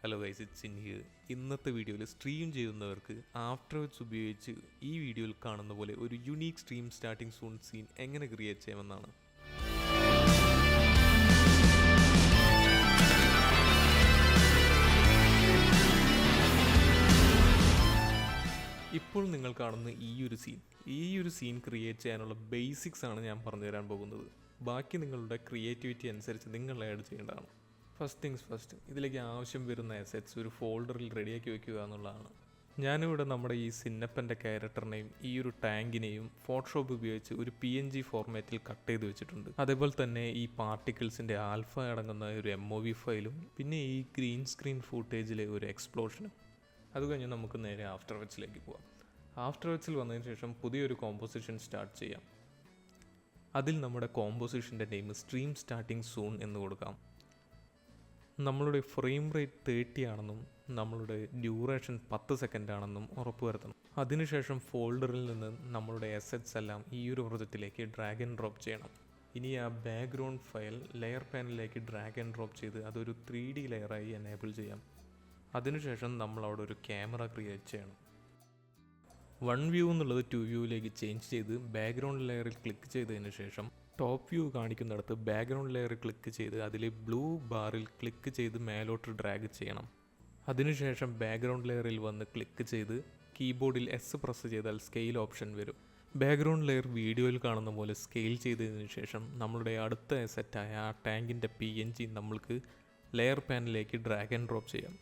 Hello guys, it's in here. ഇന്നത്തെ വീഡിയോയിൽ stream ചെയ്യുന്നവർക്ക് ആഫ്റ്റർ എഫക്ട്സ് ഉപയോഗിച്ച് ഈ വീഡിയോയിൽ കാണുന്ന പോലെ ഒരു unique stream starting soon scene എങ്ങനെ ക്രിയേറ്റ് ചെയ്യാമെന്നാണ്. ഇപ്പോൾ നിങ്ങൾ കാണുന്ന ഈ ഒരു സീൻ ക്രിയേറ്റ് ചെയ്യാനുള്ള ബേസിക്സ് ആണ് ഞാൻ പറഞ്ഞു തരാൻ പോകുന്നത്. ബാക്കി നിങ്ങളുടെ ക്രിയേറ്റിവിറ്റി അനുസരിച്ച് നിങ്ങൾ ആഡ് ചെയ്യേണ്ടതാണ്. ഫസ്റ്റ് തിങ്സ് ഫസ്റ്റ്, ഇതിലേക്ക് ആവശ്യം വരുന്ന അസറ്റ്സ് ഒരു ഫോൾഡറിൽ റെഡിയാക്കി വെക്കുക എന്നുള്ളതാണ്. ഞാനിവിടെ നമ്മുടെ ഈ സിന്നപ്പൻ്റെ ക്യാരക്ടറിനെയും ഈ ഒരു ടാങ്കിനെയും ഫോട്ടോഷോപ്പ് ഉപയോഗിച്ച് ഒരു PNG ഫോർമാറ്റിൽ കട്ട് ചെയ്ത് വെച്ചിട്ടുണ്ട്. അതേപോലെ തന്നെ ഈ പാർട്ടിക്കിൾസിൻ്റെ ആൽഫ അടങ്ങുന്ന ഒരു MOV ഫയലും പിന്നെ ഈ ഗ്രീൻ സ്ക്രീൻ ഫൂട്ടേജിലെ ഒരു എക്സ്പ്ലോഷനും. അത് കഴിഞ്ഞ് നമുക്ക് നേരെ ആഫ്റ്റർ എഫക്ട്സിലേക്ക് പോകാം. ആഫ്റ്റർ എഫക്ട്സിൽ വന്നതിന് ശേഷം പുതിയൊരു കോമ്പോസിഷൻ സ്റ്റാർട്ട് ചെയ്യാം. അതിൽ നമ്മുടെ കോമ്പോസിഷൻ്റെ നെയിം സ്ട്രീം സ്റ്റാർട്ടിംഗ് സൂൺ എന്ന് കൊടുക്കാം. നമ്മളുടെ ഫ്രെയിം റേറ്റ് 30 ആണെന്നും നമ്മളുടെ ഡ്യൂറേഷൻ 10 സെക്കൻഡ് ആണെന്നും ഉറപ്പുവരുത്തണം. അതിനുശേഷം ഫോൾഡറിൽ നിന്ന് നമ്മളുടെ അസറ്റ്സ് എല്ലാം ഈ ഒരു പ്രൊജക്റ്റിലേക്ക് ഡ്രാഗ് ആൻഡ് ഡ്രോപ്പ് ചെയ്യണം. ഇനി ആ ബാക്ക്ഗ്രൗണ്ട് ഫയൽ ലെയർ പാനലിലേക്ക് ഡ്രാഗ് ആൻഡ് ഡ്രോപ്പ് ചെയ്ത് അതൊരു 3D ലെയറായി എനേബിൾ ചെയ്യാം. അതിനുശേഷം നമ്മൾ അവിടെ ഒരു ക്യാമറ ക്രിയേറ്റ് ചെയ്യണം. 1 വ്യൂ എന്നുള്ളത് 2 വ്യൂവിലേക്ക് ചേഞ്ച് ചെയ്ത് ബാക്ക്ഗ്രൗണ്ട് ലെയറിൽ ക്ലിക്ക് ചെയ്തതിന് ശേഷം ടോപ്പ് വ്യൂ കാണിക്കുന്നിടത്ത് ബാക്ക്ഗ്രൗണ്ട് ലെയർ ക്ലിക്ക് ചെയ്ത് അതിൽ ബ്ലൂ ബാറിൽ ക്ലിക്ക് ചെയ്ത് മേലോട്ട് ഡ്രാഗ് ചെയ്യണം. അതിനുശേഷം ബാക്ക്ഗ്രൗണ്ട് ലെയറിൽ വന്ന് ക്ലിക്ക് ചെയ്ത് കീബോർഡിൽ S പ്രസ് ചെയ്താൽ സ്കെയിൽ ഓപ്ഷൻ വരും. ബാക്ക്ഗ്രൗണ്ട് ലെയർ വീഡിയോയിൽ കാണുന്ന പോലെ സ്കെയിൽ ചെയ്തതിന് ശേഷം നമ്മളുടെ അടുത്ത അസറ്റായ ആ ടാങ്കിൻ്റെ PNG നമ്മൾക്ക് ലെയർ പാനിലേക്ക് ഡ്രാഗ് ആൻഡ് ഡ്രോപ്പ് ചെയ്യാം.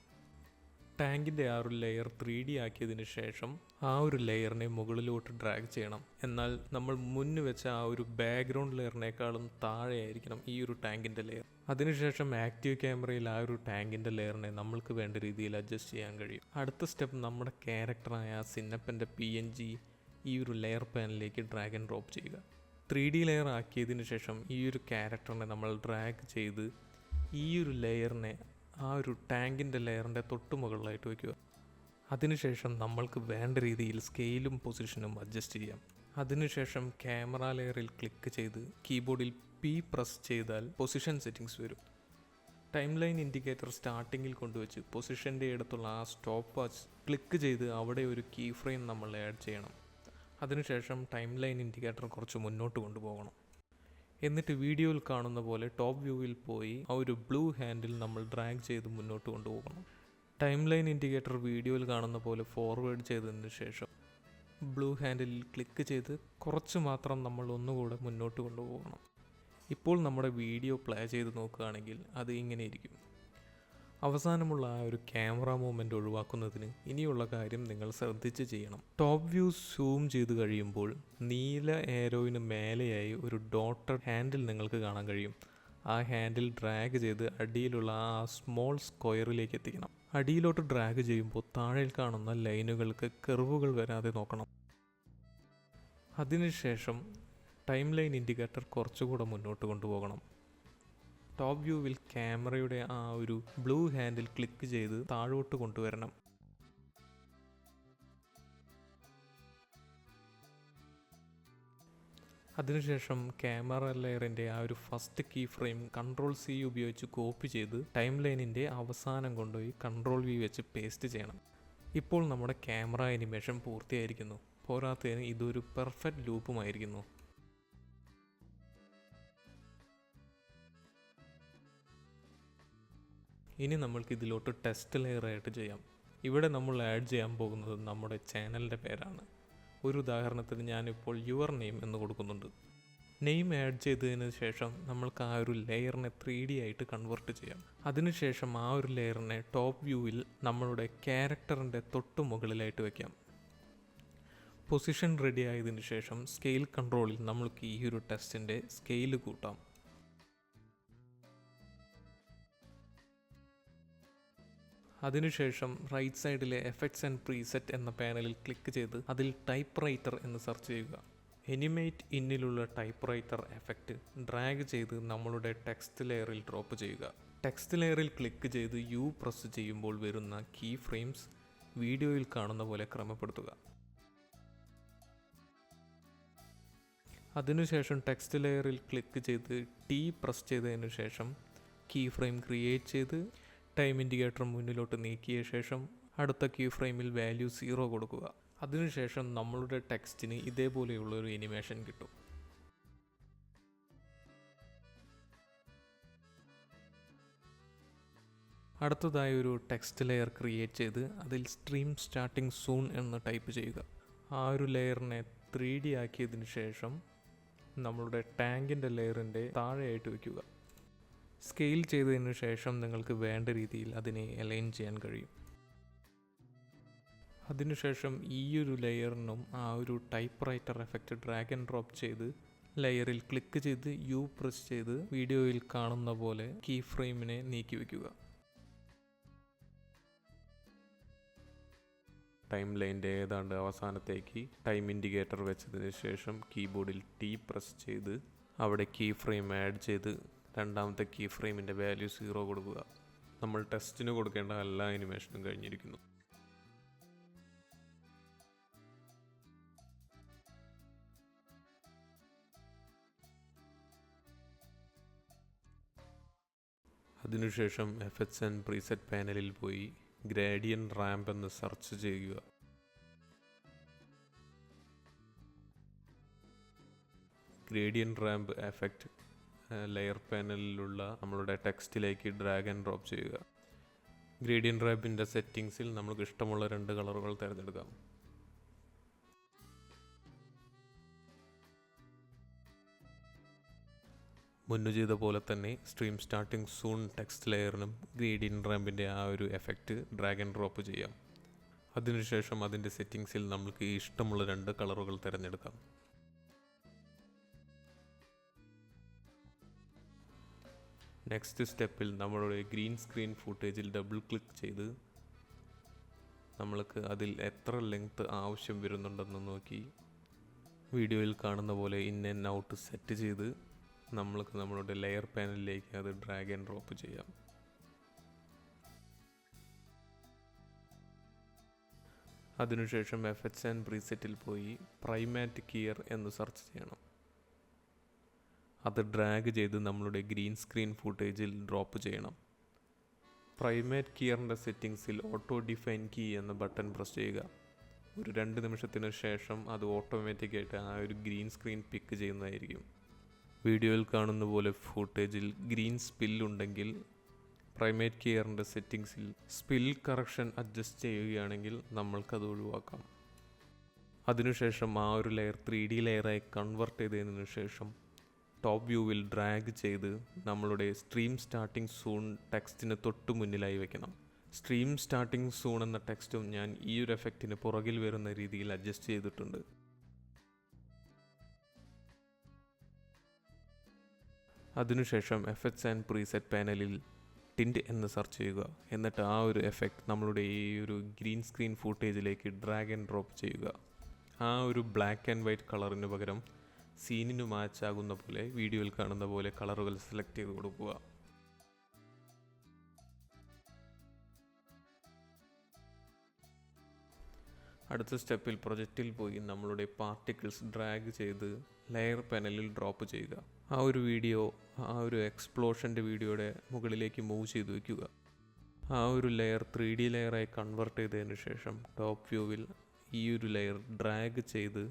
ടാങ്കിൻ്റെ ആ ഒരു ലെയർ 3D ആക്കിയതിന് ശേഷം ആ ഒരു ലെയറിനെ മുകളിലോട്ട് ഡ്രാഗ് ചെയ്യണം. എന്നാൽ നമ്മൾ മുന്ന് വെച്ച ആ ഒരു ബാക്ക്ഗ്രൗണ്ട് ലെയറിനേക്കാളും താഴെയായിരിക്കണം ഈ ഒരു ടാങ്കിൻ്റെ ലെയർ. അതിനുശേഷം ആക്റ്റീവ് ക്യാമറയിൽ ആ ഒരു ടാങ്കിൻ്റെ ലെയറിനെ നമ്മൾക്ക് വേണ്ട രീതിയിൽ അഡ്ജസ്റ്റ് ചെയ്യാൻ കഴിയും. അടുത്ത സ്റ്റെപ്പ് നമ്മുടെ ക്യാരക്ടറായ സിന്നപ്പൻ്റെ PNG ഈ ഒരു ലെയർ പാനിലേക്ക് ഡ്രാഗ് ആൻഡ് ഡ്രോപ്പ് ചെയ്യുക. 3D ലെയർ ആക്കിയതിന് ശേഷം ഈ ഒരു ക്യാരക്ടറിനെ നമ്മൾ ഡ്രാഗ് ചെയ്ത് ഈ ഒരു ലെയറിനെ ആ ഒരു ടാങ്കിൻ്റെ ലെയറിൻ്റെ തൊട്ട് മുകളിലായിട്ട് വയ്ക്കുക. അതിനുശേഷം നമ്മൾക്ക് വേണ്ട രീതിയിൽ സ്കെയിലും പൊസിഷനും അഡ്ജസ്റ്റ് ചെയ്യാം. അതിനുശേഷം ക്യാമറ ലെയറിൽ ക്ലിക്ക് ചെയ്ത് കീബോർഡിൽ P പ്രസ് ചെയ്താൽ പൊസിഷൻ സെറ്റിങ്സ് വരും. ടൈം ലൈൻ ഇൻഡിക്കേറ്റർ സ്റ്റാർട്ടിങ്ങിൽ കൊണ്ടുവച്ച് പൊസിഷൻ്റെ അടുത്തുള്ള ആ സ്റ്റോപ്പ് വാച്ച് ക്ലിക്ക് ചെയ്ത് അവിടെ ഒരു കീ ഫ്രെയിം നമ്മൾ ആഡ് ചെയ്യണം. അതിനുശേഷം ടൈം ലൈൻ ഇൻഡിക്കേറ്റർ കുറച്ച് മുന്നോട്ട് കൊണ്ടുപോകണം. എന്നിട്ട് വീഡിയോയിൽ കാണുന്ന പോലെ ടോപ്പ് വ്യൂവിൽ പോയി ആ ഒരു ബ്ലൂ ഹാൻഡിൽ നമ്മൾ ഡ്രാഗ് ചെയ്ത് മുന്നോട്ട് കൊണ്ടുപോകണം. ടൈം ലൈൻ ഇൻഡിക്കേറ്റർ വീഡിയോയിൽ കാണുന്ന പോലെ ഫോർവേഡ് ചെയ്തതിന് ശേഷം ബ്ലൂ ഹാൻഡിൽ ക്ലിക്ക് ചെയ്ത് കുറച്ച് മാത്രം നമ്മൾ ഒന്നുകൂടെ മുന്നോട്ട് കൊണ്ടുപോകണം. ഇപ്പോൾ നമ്മുടെ വീഡിയോ പ്ലേ ചെയ്ത് നോക്കുകയാണെങ്കിൽ അത് ഇങ്ങനെ ഇരിക്കും. അവസാനമുള്ള ആ ഒരു ക്യാമറ മൂവ്മെൻറ്റ് ഒഴിവാക്കുന്നതിന് ഇനിയുള്ള കാര്യം നിങ്ങൾ ശ്രദ്ധിച്ച് ചെയ്യണം. ടോപ്പ് വ്യൂ സൂം ചെയ്ത് കഴിയുമ്പോൾ നീല ഏരോയിന് മേലെയായി ഒരു ഡോട്ടഡ് ഹാൻഡിൽ നിങ്ങൾക്ക് കാണാൻ കഴിയും. ആ ഹാൻഡിൽ ഡ്രാഗ് ചെയ്ത് അടിയിലുള്ള ആ സ്മോൾ സ്ക്വയറിലേക്ക് എത്തിക്കണം. അടിയിലോട്ട് ഡ്രാഗ് ചെയ്യുമ്പോൾ താഴെ കാണുന്ന ലൈനുകൾക്ക് കർവുകൾ വരാതെ നോക്കണം. അതിനുശേഷം ടൈം ലൈൻ ഇൻഡിക്കേറ്റർ കുറച്ചുകൂടെ മുന്നോട്ട് കൊണ്ടുപോകണം. ടോപ്പ് വ്യൂവിൽ ക്യാമറയുടെ ആ ഒരു ബ്ലൂ ഹാൻഡിൽ ക്ലിക്ക് ചെയ്ത് താഴോട്ട് കൊണ്ടുവരണം. അതിനുശേഷം ക്യാമറ ലെയറിൻ്റെ ആ ഒരു ഫസ്റ്റ് കീ ഫ്രെയിം Ctrl+C ഉപയോഗിച്ച് കോപ്പി ചെയ്ത് ടൈം ലൈനിൻ്റെ അവസാനം കൊണ്ടുപോയി Ctrl+V വെച്ച് പേസ്റ്റ് ചെയ്യണം. ഇപ്പോൾ നമ്മുടെ ക്യാമറ അനിമേഷൻ പൂർത്തിയായിരിക്കുന്നു. പോരാത്തതിന് ഇതൊരു പെർഫെക്റ്റ് ലൂപ്പുമായിരിക്കുന്നു. ഇനി നമ്മൾക്ക് ഇതിലോട്ട് ടെസ്റ്റ് ലെയറായിട്ട് ചെയ്യാം. ഇവിടെ നമ്മൾ ആഡ് ചെയ്യാൻ പോകുന്നത് നമ്മുടെ ചാനലിൻ്റെ പേരാണ്. ഒരു ഉദാഹരണത്തിന് ഞാനിപ്പോൾ യുവർ നെയിം എന്ന് കൊടുക്കുന്നുണ്ട്. നെയിം ആഡ് ചെയ്തതിന് ശേഷം നമ്മൾക്ക് ആ ഒരു ലെയറിനെ 3D ആയിട്ട് കൺവേർട്ട് ചെയ്യാം. അതിനുശേഷം ആ ഒരു ലെയറിനെ ടോപ്പ് വ്യൂവിൽ നമ്മളുടെ ക്യാരക്ടറിൻ്റെ തൊട്ട് മുകളിലായിട്ട് വയ്ക്കാം. പൊസിഷൻ റെഡി ആയതിനു ശേഷം സ്കെയിൽ കൺട്രോളിൽ നമ്മൾക്ക് ഈ ഒരു ടെസ്റ്റിൻ്റെ സ്കെയിൽ കൂട്ടാം. അതിനുശേഷം റൈറ്റ് സൈഡിലെ എഫക്ട്സ് ആൻഡ് പ്രീസെറ്റ് എന്ന പാനലിൽ ക്ലിക്ക് ചെയ്ത് അതിൽ ടൈപ്പ് റൈറ്റർ എന്ന് സെർച്ച് ചെയ്യുക. എനിമേറ്റ് ഇന്നിലുള്ള ടൈപ്പ് റൈറ്റർ എഫക്റ്റ് ഡ്രാഗ് ചെയ്ത് നമ്മളുടെ ടെക്സ്റ്റ് ലെയറിൽ ഡ്രോപ്പ് ചെയ്യുക. ടെക്സ്റ്റ് ലെയറിൽ ക്ലിക്ക് ചെയ്ത് U പ്രസ് ചെയ്യുമ്പോൾ വരുന്ന കീ ഫ്രെയിംസ് വീഡിയോയിൽ കാണുന്ന പോലെ ക്രമപ്പെടുത്തുക. അതിനുശേഷം ടെക്സ്റ്റ് ലെയറിൽ ക്ലിക്ക് ചെയ്ത് T പ്രസ് ചെയ്തതിനു ശേഷം കീ ഫ്രെയിം ക്രിയേറ്റ് ചെയ്ത് ടൈം ഇൻഡിക്കേറ്റർ മുന്നിലോട്ട് നീക്കിയ ശേഷം അടുത്ത കീ ഫ്രെയിമിൽ വാല്യൂ 0 കൊടുക്കുക. അതിനുശേഷം നമ്മളുടെ ടെക്സ്റ്റിന് ഇതേപോലെയുള്ള ഒരു അനിമേഷൻ കിട്ടും. അടുത്തതായി ഒരു ടെക്സ്റ്റ് ലെയർ ക്രിയേറ്റ് ചെയ്ത് അതിൽ സ്ട്രീം സ്റ്റാർട്ടിംഗ് സൂൺ എന്ന് ടൈപ്പ് ചെയ്യുക. ആ ഒരു ലെയറിനെ 3D ആക്കിയതിന് ശേഷം നമ്മളുടെ ടാങ്കിൻ്റെ ലെയറിൻ്റെ താഴെയായിട്ട് വയ്ക്കുക. സ്കെയിൽ ചെയ്തതിന് ശേഷം നിങ്ങൾക്ക് വേണ്ട രീതിയിൽ അതിനെ അലൈൻ ചെയ്യാൻ കഴിയും. അതിനുശേഷം ഈ ഒരു ലെയറിനും ആ ഒരു type writer effect drag and drop ചെയ്ത് ലെയറിൽ ക്ലിക്ക് ചെയ്ത് യു പ്രസ് ചെയ്ത് വീഡിയോയിൽ കാണുന്ന പോലെ കീ ഫ്രെയിമിനെ നീക്കി വയ്ക്കുക. ടൈം ലൈൻ്റെ ഏതാണ്ട് അവസാനത്തേക്ക് ടൈം ഇൻഡിക്കേറ്റർ വെച്ചതിന് ശേഷം കീബോർഡിൽ ടി പ്രസ് ചെയ്ത് അവിടെ കീ ഫ്രെയിം ആഡ് ചെയ്ത് രണ്ടാമത്തെ കീ ഫ്രെയിമിൻ്റെ വാല്യൂ 0 കൊടുക്കുക. നമ്മൾ ടെസ്റ്റിന് കൊടുക്കേണ്ട എല്ലാ അനിമേഷനും കഴിഞ്ഞിരിക്കുന്നു. അതിനുശേഷം എഫക്ട്സ് ആൻഡ് പ്രീസെറ്റ് പാനലിൽ പോയി ഗ്രേഡിയൻ്റ് റാമ്പ് എന്ന് സെർച്ച് ചെയ്യുക. ഗ്രേഡിയൻ്റ് റാമ്പ് എഫക്റ്റ് ലെയർ പാനലിലുള്ള നമ്മളുടെ ടെക്സ്റ്റിലേക്ക് ഡ്രാഗ് ആൻഡ് ഡ്രോപ്പ് ചെയ്യുക. ഗ്രേഡിയൻ്റ് റാമ്പിൻ്റെ സെറ്റിങ്സിൽ നമുക്ക് ഇഷ്ടമുള്ള 2 കളറുകൾ തിരഞ്ഞെടുക്കാം. മുന്നു ചെയ്ത പോലെ തന്നെ സ്ട്രീം സ്റ്റാർട്ടിംഗ് സൂൺ ടെക്സ്റ്റ് ലെയറിനും ഗ്രേഡിയൻ്റ് റാമ്പിൻ്റെ ആ ഒരു എഫക്റ്റ് ഡ്രാഗ് ആൻഡ് ഡ്രോപ്പ് ചെയ്യാം. അതിനുശേഷം അതിൻ്റെ സെറ്റിങ്സിൽ നമുക്ക് ഇഷ്ടമുള്ള 2 കളറുകൾ തിരഞ്ഞെടുക്കാം. നെക്സ്റ്റ് സ്റ്റെപ്പിൽ നമ്മളുടെ ഗ്രീൻ സ്ക്രീൻ ഫുട്ടേജിൽ ഡബിൾ ക്ലിക്ക് ചെയ്ത് നമ്മൾക്ക് അതിൽ എത്ര ലെങ്ത് ആവശ്യം വരുന്നുണ്ടെന്ന് നോക്കി വീഡിയോയിൽ കാണുന്ന പോലെ ഇൻ ആൻഡ് ഔട്ട് സെറ്റ് ചെയ്ത് നമ്മൾക്ക് നമ്മളുടെ ലെയർ പാനലിലേക്ക് അത് ഡ്രാഗ് ആൻഡ് ഡ്രോപ്പ് ചെയ്യാം. അതിനുശേഷം എഫക്ട്സ് ആൻഡ് പ്രീസെറ്റിൽ പോയി പ്രൈമാറ്റ് കിയർ എന്ന് സെർച്ച് ചെയ്യണം. അത് ഡ്രാഗ് ചെയ്ത് നമ്മളുടെ ഗ്രീൻ സ്ക്രീൻ ഫുട്ടേജിൽ ഡ്രോപ്പ് ചെയ്യണം. പ്രൈമാറ്റ് കിയറിൻ്റെ സെറ്റിങ്സിൽ ഓട്ടോ ഡിഫൈൻ കീ എന്ന ബട്ടൺ പ്രസ് ചെയ്യുക. ഒരു 2 നിമിഷത്തിന് ശേഷം അത് ഓട്ടോമാറ്റിക്കായിട്ട് ആ ഒരു ഗ്രീൻ സ്ക്രീൻ പിക്ക് ചെയ്യുന്നതായിരിക്കും. വീഡിയോയിൽ കാണുന്ന പോലെ ഫുട്ടേജിൽ ഗ്രീൻ സ്പില്ലുണ്ടെങ്കിൽ പ്രൈമേറ്റ് കിയറിൻ്റെ സെറ്റിങ്സിൽ സ്പിൽ കറക്ഷൻ അഡ്ജസ്റ്റ് ചെയ്യുകയാണെങ്കിൽ നമ്മൾക്കത് ഒഴിവാക്കാം. അതിനുശേഷം ആ ഒരു ലെയർ 3D ലെയറായി കൺവെർട്ട് ചെയ്തതിനു ശേഷം ടോപ്പ് വ്യൂവിൽ ഡ്രാഗ് ചെയ്ത് നമ്മളുടെ സ്ട്രീം സ്റ്റാർട്ടിംഗ് സൂൺ ടെക്സ്റ്റിന് തൊട്ട് മുന്നിലായി വെക്കണം. സ്ട്രീം സ്റ്റാർട്ടിംഗ് സൂൺ എന്ന ടെക്സ്റ്റും ഞാൻ ഈ ഒരു എഫക്റ്റിന് പുറകിൽ വരുന്ന രീതിയിൽ അഡ്ജസ്റ്റ് ചെയ്തിട്ടുണ്ട്. അതിനുശേഷം എഫക്ട്സ് ആൻഡ് പ്രീസെറ്റ് പാനലിൽ ടിൻറ്റ് എന്ന് സെർച്ച് ചെയ്യുക. എന്നിട്ട് ആ ഒരു എഫക്റ്റ് നമ്മളുടെ ഈ ഒരു ഗ്രീൻ സ്ക്രീൻ ഫുട്ടേജിലേക്ക് ഡ്രാഗ് ആൻഡ് ഡ്രോപ്പ് ചെയ്യുക. ആ ഒരു ബ്ലാക്ക് ആൻഡ് വൈറ്റ് കളറിന് പകരം സീനിന് മാച്ച് ആകുന്ന പോലെ വീഡിയോയിൽ കാണുന്ന പോലെ കളറുകൾ സെലക്ട് ചെയ്ത് കൊടുക്കുക. അടുത്ത സ്റ്റെപ്പിൽ പ്രൊജക്റ്റിൽ പോയി നമ്മളുടെ പാർട്ടിക്കിൾസ് ഡ്രാഗ് ചെയ്ത് ലെയർ പാനലിൽ ഡ്രോപ്പ് ചെയ്യുക. ആ ഒരു വീഡിയോ ആ ഒരു എക്സ്പ്ലോഷൻ്റെ വീഡിയോയുടെ മുകളിലേക്ക് മൂവ് ചെയ്ത് വയ്ക്കുക. ആ ഒരു ലെയർ 3D ലെയറായി കൺവെർട്ട് ചെയ്തതിന് ശേഷം ടോപ്പ് വ്യൂവിൽ ഈ ഒരു ലെയർ ഡ്രാഗ് ചെയ്ത്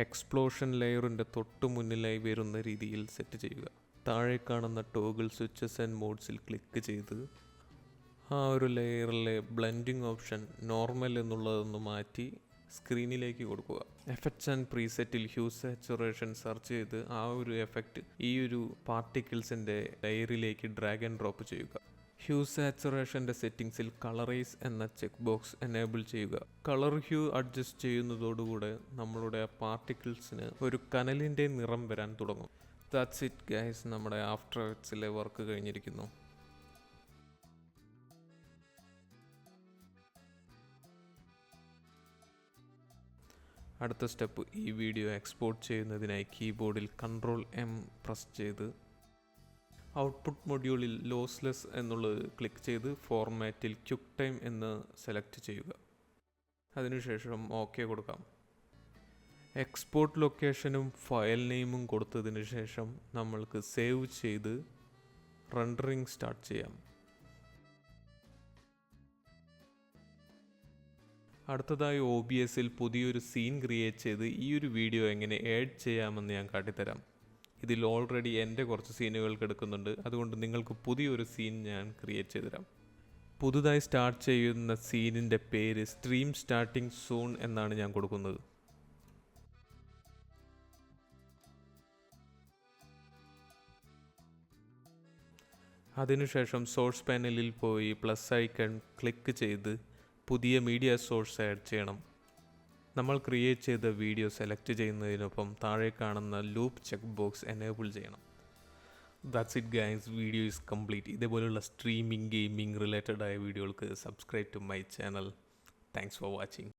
എക്സ്പ്ലോഷൻ ലെയറിൻ്റെ തൊട്ട് മുന്നിലായി വരുന്ന രീതിയിൽ സെറ്റ് ചെയ്യുക. താഴെ കാണുന്ന ടോഗിൾ സ്വിച്ചസ് ആൻഡ് മോഡ്സിൽ ക്ലിക്ക് ചെയ്ത് ആ ഒരു ലെയറിലെ ബ്ലെൻഡിങ് ഓപ്ഷൻ നോർമൽ എന്നുള്ളതൊന്ന് മാറ്റി സ്ക്രീനിലേക്ക് കൊടുക്കുക. എഫക്ട്സ് ആൻഡ് പ്രീസെറ്റിൽ ഹ്യൂ സാച്ചുറേഷൻ സെർച്ച് ചെയ്ത് ആ ഒരു എഫക്റ്റ് ഈ ഒരു പാർട്ടിക്കിൾസിൻ്റെ ലെയറിലേക്ക് ഡ്രാഗ് ആൻഡ് ഡ്രോപ്പ് ചെയ്യുക. ഹ്യൂ സാച്ചുറേഷൻ്റെ സെറ്റിങ്സിൽ കളറൈസ് എന്ന ചെക്ക് ബോക്സ് എനേബിൾ ചെയ്യുക. കളർ ഹ്യൂ അഡ്ജസ്റ്റ് ചെയ്യുന്നതോടുകൂടെ നമ്മളുടെ പാർട്ടിക്കിൾസിന് ഒരു കനലിൻ്റെ നിറം വരാൻ തുടങ്ങും. ദാറ്റ്സ് ഇറ്റ് ഗൈസ്, നമ്മുടെ ആഫ്റ്റർ എഫക്ട്സിലെ വർക്ക് കഴിഞ്ഞിരിക്കുന്നു. അടുത്ത സ്റ്റെപ്പ്, ഈ വീഡിയോ എക്സ്പോർട്ട് ചെയ്യുന്നതിനായി കീബോർഡിൽ Ctrl+M പ്രസ് ചെയ്ത് ഔട്ട്പുട്ട് മൊഡ്യൂളിൽ ലോസ്ലെസ് എന്നുള്ളത് ക്ലിക്ക് ചെയ്ത് ഫോർമാറ്റിൽ ക്വിക്ക് ടൈം എന്ന് സെലക്ട് ചെയ്യുക. അതിനുശേഷം ഓക്കെ കൊടുക്കാം. എക്സ്പോർട്ട് ലൊക്കേഷനും ഫയൽ നെയിമും കൊടുത്തതിന് ശേഷം നമ്മൾക്ക് സേവ് ചെയ്ത് റെൻഡറിങ് സ്റ്റാർട്ട് ചെയ്യാം. അടുത്തതായി OBSൽ പുതിയൊരു സീൻ ക്രിയേറ്റ് ചെയ്ത് ഈ ഒരു വീഡിയോ എങ്ങനെ ആഡ് ചെയ്യാമെന്ന് ഞാൻ കാട്ടിത്തരാം. ഇതിൽ ഓൾറെഡി എൻ്റെ കുറച്ച് സീനുകൾ കിടക്കുന്നുണ്ട്, അതുകൊണ്ട് നിങ്ങൾക്ക് പുതിയൊരു സീൻ ഞാൻ ക്രിയേറ്റ് ചെയ്തുതരാം. പുതുതായി സ്റ്റാർട്ട് ചെയ്യുന്ന സീനിൻ്റെ പേര് സ്ട്രീം സ്റ്റാർട്ടിംഗ് സൂൺ എന്നാണ് ഞാൻ കൊടുക്കുന്നത്. അതിനുശേഷം സോഴ്സ് പാനലിൽ പോയി പ്ലസ് ഐക്കൺ ക്ലിക്ക് ചെയ്ത് പുതിയ മീഡിയ സോഴ്സ് ആഡ് ചെയ്യണം. നമ്മൾ ക്രിയേറ്റ് ചെയ്ത വീഡിയോ സെലക്ട് ചെയ്യുന്നതിനൊപ്പം താഴെ കാണുന്ന ലൂപ്പ് ചെക്ക് ബോക്സ് എനേബിൾ ചെയ്യണം. That's it guys, video is complete. ഇതേപോലുള്ള സ്ട്രീമിംഗ് ഗെയിമിംഗ് റിലേറ്റഡ് ആയ വീഡിയോകൾക്ക് subscribe to my channel. Thanks for watching.